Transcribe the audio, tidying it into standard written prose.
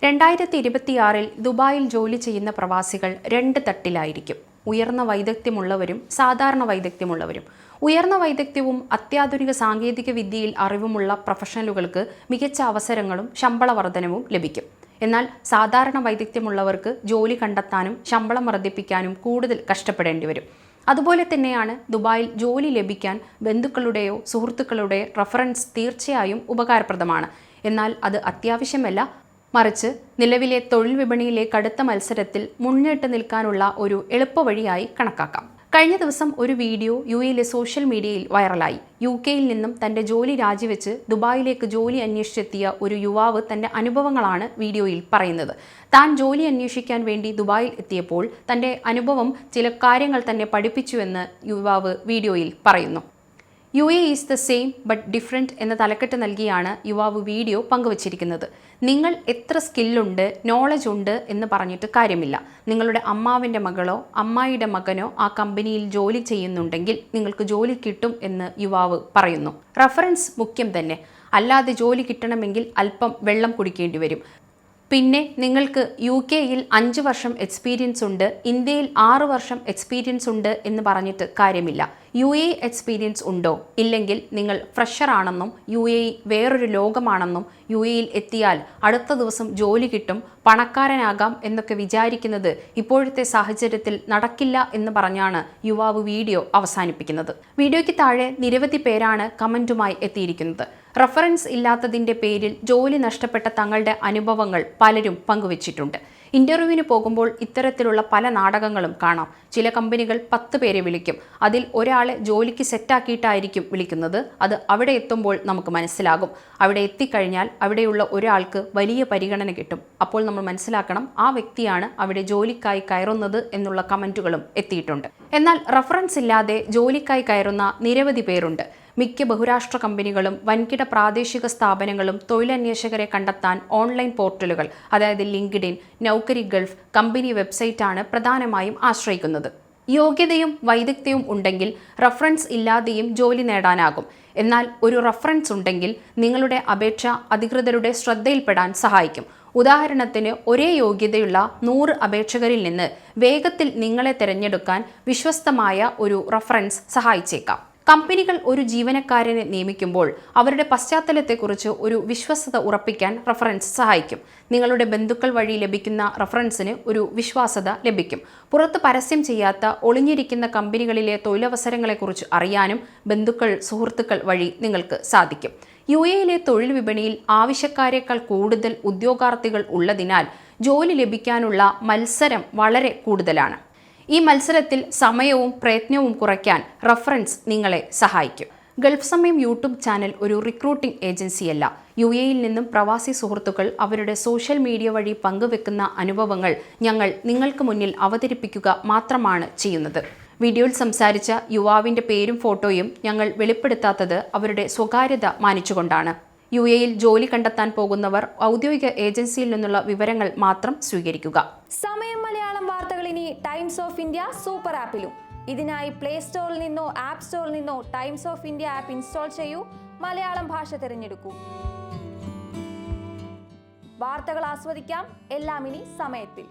2026 ദുബായിൽ ജോലി ചെയ്യുന്ന പ്രവാസികൾ രണ്ട് തട്ടിലായിരിക്കും. ഉയർന്ന വൈദഗ്ധ്യമുള്ളവരും സാധാരണ വൈദഗ്ധ്യമുള്ളവരും. ഉയർന്ന വൈദഗ്ധ്യവും അത്യാധുനിക സാങ്കേതിക വിദ്യയിൽ അറിവുമുള്ള പ്രൊഫഷണലുകൾക്ക് മികച്ച അവസരങ്ങളും ശമ്പള വർധനവും ലഭിക്കും. എന്നാൽ സാധാരണ വൈദഗ്ധ്യമുള്ളവർക്ക് ജോലി കണ്ടെത്താനും ശമ്പളം വർദ്ധിപ്പിക്കാനും കൂടുതൽ കഷ്ടപ്പെടേണ്ടി വരും. അതുപോലെ തന്നെയാണ് ദുബായിൽ ജോലി ലഭിക്കാൻ ബന്ധുക്കളുടെയോ സുഹൃത്തുക്കളുടെയോ റഫറൻസ് തീർച്ചയായും ഉപകാരപ്രദമാണ്. എന്നാൽ അത് അത്യാവശ്യമല്ല, മറിച്ച് നിലവിലെ തൊഴിൽ വിപണിയിലെ കടുത്ത മത്സരത്തിൽ മുന്നിട്ട് നിൽക്കാനുള്ള ഒരു എളുപ്പവഴിയായി കണക്കാക്കാം. കഴിഞ്ഞ ദിവസം ഒരു വീഡിയോ യുഎയിലെ സോഷ്യൽ മീഡിയയിൽ വൈറലായി. യുകെയിൽ നിന്നും തന്റെ ജോലി രാജിവെച്ച് ദുബായിലേക്ക് ജോലി അന്വേഷിച്ചെത്തിയ ഒരു യുവാവ് തന്റെ അനുഭവങ്ങളാണ് വീഡിയോയിൽ പറയുന്നത്. താൻ ജോലി അന്വേഷിക്കാൻ വേണ്ടി ദുബായിൽ എത്തിയപ്പോൾ തന്റെ അനുഭവം ചില കാര്യങ്ങൾ തന്നെ പഠിപ്പിച്ചുവെന്ന് യുവാവ് വീഡിയോയിൽ പറയുന്നു. UAE is the same but different എന്ന തലക്കെട്ട് നൽകിയാണ് യുവാവ് വീഡിയോ പങ്കുവച്ചിരിക്കുന്നത്. നിങ്ങൾ എത്ര സ്കില്ലുണ്ട്, നോളജ് ഉണ്ട് എന്ന് പറഞ്ഞിട്ട് കാര്യമില്ല. നിങ്ങളുടെ അമ്മാവിൻ്റെ മകളോ അമ്മായിയുടെ മകനോ ആ കമ്പനിയിൽ ജോലി ചെയ്യുന്നുണ്ടെങ്കിൽ നിങ്ങൾക്ക് ജോലി കിട്ടും എന്ന് യുവാവ് പറയുന്നു. റഫറൻസ് മുഖ്യം തന്നെ, അല്ലാതെ ജോലി കിട്ടണമെങ്കിൽ അല്പം വെള്ളം കുടിക്കേണ്ടി വരും. പിന്നെ നിങ്ങൾക്ക് UK-യിൽ 5 വർഷം എക്സ്പീരിയൻസ് ഉണ്ട്, ഇന്ത്യയിൽ 6 വർഷം എക്സ്പീരിയൻസ് ഉണ്ട് എന്ന് പറഞ്ഞിട്ട് കാര്യമില്ല. UAE എക്സ്പീരിയൻസ് ഉണ്ടോ? ഇല്ലെങ്കിൽ നിങ്ങൾ ഫ്രഷർ ആണെന്നും UAE വേറൊരു ലോകമാണെന്നും UAEയിൽ എത്തിയാൽ അടുത്ത ദിവസം ജോലി കിട്ടും, പണക്കാരനാകാം എന്നൊക്കെ വിചാരിക്കുന്നത് ഇപ്പോഴത്തെ സാഹചര്യത്തിൽ നടക്കില്ല എന്ന് പറഞ്ഞാണ് യുവാവ് വീഡിയോ അവസാനിപ്പിക്കുന്നത്. വീഡിയോയ്ക്ക് താഴെ നിരവധി പേരാണ് കമൻറ്റുമായി എത്തിയിരിക്കുന്നത്. റഫറൻസ് ഇല്ലാത്തതിൻ്റെ പേരിൽ ജോലി നഷ്ടപ്പെട്ട തങ്ങളുടെ അനുഭവങ്ങൾ പലരും പങ്കുവച്ചിട്ടുണ്ട്. ഇന്റർവ്യൂവിന് പോകുമ്പോൾ ഇത്തരത്തിലുള്ള പല നാടകങ്ങളും കാണാം. ചില കമ്പനികൾ 10 പേരെ വിളിക്കും. അതിൽ ഒരാളെ ജോലിക്ക് സെറ്റാക്കിയിട്ടായിരിക്കും വിളിക്കുന്നത്. അത് അവിടെ എത്തുമ്പോൾ നമുക്ക് മനസ്സിലാകും. അവിടെ എത്തിക്കഴിഞ്ഞാൽ അവിടെയുള്ള ഒരാൾക്ക് വലിയ പരിഗണന കിട്ടും. അപ്പോൾ നമ്മൾ മനസ്സിലാക്കണം, ആ വ്യക്തിയാണ് അവിടെ ജോലിക്കായി കയറുന്നത് എന്നുള്ള കമൻറ്റുകളും എത്തിയിട്ടുണ്ട്. എന്നാൽ റഫറൻസ് ഇല്ലാതെ ജോലിക്കായി കയറുന്ന നിരവധി പേരുണ്ട്. മിക്ക ബഹുരാഷ്ട്ര കമ്പനികളും വൻകിട പ്രാദേശിക സ്ഥാപനങ്ങളും തൊഴിലന്വേഷകരെ കണ്ടെത്താൻ ഓൺലൈൻ പോർട്ടലുകൾ, അതായത് ലിങ്ക്ഡിൻ, നൗകരി ഗൾഫ്, കമ്പനി വെബ്സൈറ്റാണ് പ്രധാനമായും ആശ്രയിക്കുന്നത്. യോഗ്യതയും വൈദഗ്ധ്യവും ഉണ്ടെങ്കിൽ റഫറൻസ് ഇല്ലാതെയും ജോലി നേടാനാകും. എന്നാൽ ഒരു റഫറൻസ് ഉണ്ടെങ്കിൽ നിങ്ങളുടെ അപേക്ഷ അധികൃതരുടെ ശ്രദ്ധയിൽപ്പെടാൻ സഹായിക്കും. ഉദാഹരണത്തിന്, ഒരേ യോഗ്യതയുള്ള 100 അപേക്ഷകരിൽ നിന്ന് വേഗത്തിൽ നിങ്ങളെ തിരഞ്ഞെടുക്കാൻ വിശ്വസ്തമായ ഒരു റഫറൻസ് സഹായിച്ചേക്കാം. കമ്പനികൾ ഒരു ജീവനക്കാരനെ നിയമിക്കുമ്പോൾ അവരുടെ പശ്ചാത്തലത്തെക്കുറിച്ച് ഒരു വിശ്വസ്തത ഉറപ്പിക്കാൻ റഫറൻസ് സഹായിക്കും. നിങ്ങളുടെ ബന്ധുക്കൾ വഴി ലഭിക്കുന്ന റഫറൻസിന് ഒരു വിശ്വാസ്യത ലഭിക്കും. പുറത്ത് പരസ്യം ചെയ്യാത്ത ഒളിഞ്ഞിരിക്കുന്ന കമ്പനികളിലെ തൊഴിലവസരങ്ങളെക്കുറിച്ച് അറിയാനും ബന്ധുക്കൾ, സുഹൃത്തുക്കൾ വഴി നിങ്ങൾക്ക് സാധിക്കും. UAEയിലെ തൊഴിൽ വിപണിയിൽ ആവശ്യക്കാരേക്കാൾ കൂടുതൽ ഉദ്യോഗാർത്ഥികൾ ഉള്ളതിനാൽ ജോലി ലഭിക്കാനുള്ള മത്സരം വളരെ കൂടുതലാണ്. ഈ മത്സരത്തിൽ സമയവും പ്രയത്നവും കുറയ്ക്കാൻ റഫറൻസ് നിങ്ങളെ സഹായിക്കും. ഗൾഫ് സമയം യൂട്യൂബ് ചാനൽ ഒരു റിക്രൂട്ടിംഗ് ഏജൻസിയല്ല. UAEയിൽ നിന്നും പ്രവാസി സുഹൃത്തുക്കൾ അവരുടെ സോഷ്യൽ മീഡിയ വഴി പങ്കുവെക്കുന്ന അനുഭവങ്ങൾ ഞങ്ങൾ നിങ്ങൾക്ക് മുന്നിൽ അവതരിപ്പിക്കുക മാത്രമാണ് ചെയ്യുന്നത്. വീഡിയോയിൽ സംസാരിച്ച യുവാവിൻ്റെ പേരും ഫോട്ടോയും ഞങ്ങൾ വെളിപ്പെടുത്താത്തത് അവരുടെ സ്വകാര്യത മാനിച്ചുകൊണ്ടാണ്. UAEയിൽ ജോലി കണ്ടെത്താൻ പോകുന്നവർ ഔദ്യോഗിക ഏജൻസിയിൽ നിന്നുള്ള വിവരങ്ങൾ മാത്രം സ്വീകരിക്കുക. സമയം മലയാളം വാർത്തകൾ ഇനി ടൈംസ് ഓഫ് ഇന്ത്യ സൂപ്പർ ആപ്പിലും. ഇതിനായി പ്ലേ സ്റ്റോറിൽ നിന്നോ ആപ്പ് സ്റ്റോറിൽ നിന്നോ times of India app install ചെയ്യൂ. മലയാളം ഭാഷ തിരഞ്ഞെടുക്കൂ. വാർത്തകൾ ആസ്വദിക്കാം, എല്ലാം ഇനി സമയത്തിൽ.